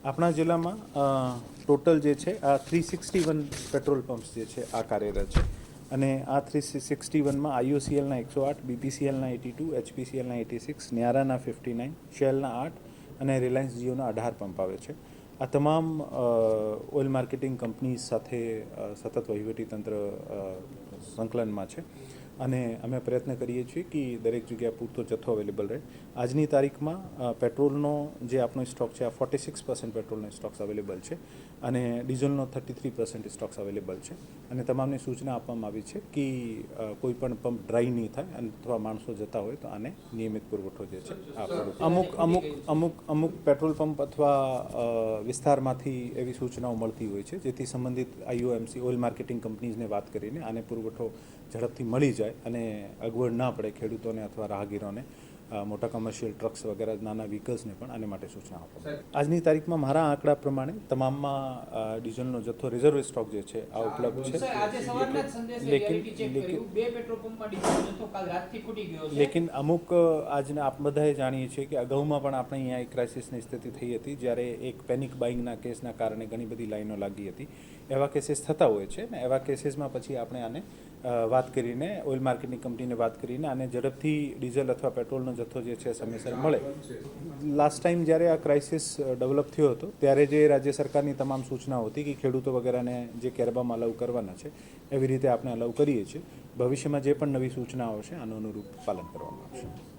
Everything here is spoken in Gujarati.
આપણા જિલ્લામાં ટોટલ જે છે આ 361 પેટ્રોલ પંપ્સ જે છે આ કાર્યરત છે અને આ 361માં આઈઓસીએલના 108, બીપીસીએલના 82, એચપીસીએલના 86, ન્યારાના 59, શેલના 8 અને રિલાયન્સ જીઓના 18 પંપ આવે છે. આ તમામ ઓઇલ માર્કેટિંગ કંપનીઝ સાથે સતત વહીવટીતંત્ર સંકલનમાં છે અને અમે પ્રયત્ન કરીએ છીએ કે દરેક જગ્યાએ પૂરતો જથ્થો અવેલેબલ રહે. આજની તારીખમાં પેટ્રોલનો જે આપણો સ્ટોક છે આ 46% પેટ્રોલનો સ્ટોક્સ અવેલેબલ છે અને ડીઝલનો 33% સ્ટોક્સ અવેલેબલ છે અને તમામને સૂચના આપવામાં આવી છે કે કોઈ પણ પંપ ડ્રાય નહીં થાય અને અથવા માણસો જતા હોય તો આને નિયમિત પુરવઠો જે છે અમુક પેટ્રોલ પંપ અથવા વિસ્તારમાંથી એવી સૂચનાઓ મળતી હોય છે જેથી સંબંધિત આઈઓએમસી ઓઇલ માર્કેટિંગ કંપનીઝને વાત કરીને આને પુરવઠો ઝડપથી મળી જાય અને અગવડ ના પડે ખેડૂતોને અથવા રાહગીરોને, મોટા કમર્શિયલ ટ્રક્સ વગેરે નાના વ્હીકલ્સને પણ આને માટે સૂચના આપો. આજની તારીખમાં મારા આંકડા પ્રમાણે તમામમાં ડીઝલનો જથ્થો રિઝર્વ સ્ટોક જે છે આ ઉપલબ્ધ છે. લેકિન અમુક આજના આપ બધાએ જાણીએ છીએ કે અગાઉમાં પણ આપણે અહીંયા એક ક્રાઇસિસની સ્થિતિ થઈ હતી જ્યારે એક પેનિક બાઇંગના કેસના કારણે ઘણી બધી લાઈનો લાગી હતી. એવા કેસીસ થતા હોય છે ને એવા કેસીસમાં પછી આપણે આને વાત કરીને ઓઇલ માર્કેટિંગ કંપનીને વાત કરીને આને ઝડપથી ડીઝલ અથવા પેટ્રોલનો જથ્થો જે છે સમયસર મળે. લાસ્ટ ટાઈમ જ્યારે આ ક્રાઇસિસ ડેવલપ થયો હતો ત્યારે જે રાજ્ય સરકારની તમામ સૂચનાઓ હતી કે ખેડૂતો વગેરેને જે કેરબામાં અલાઉ કરવાના છે એવી રીતે આપણે અલાઉ કરીએ છીએ. ભવિષ્યમાં જે પણ નવી સૂચનાઓ છે આનું અનુરૂપ પાલન કરવામાં આવશે.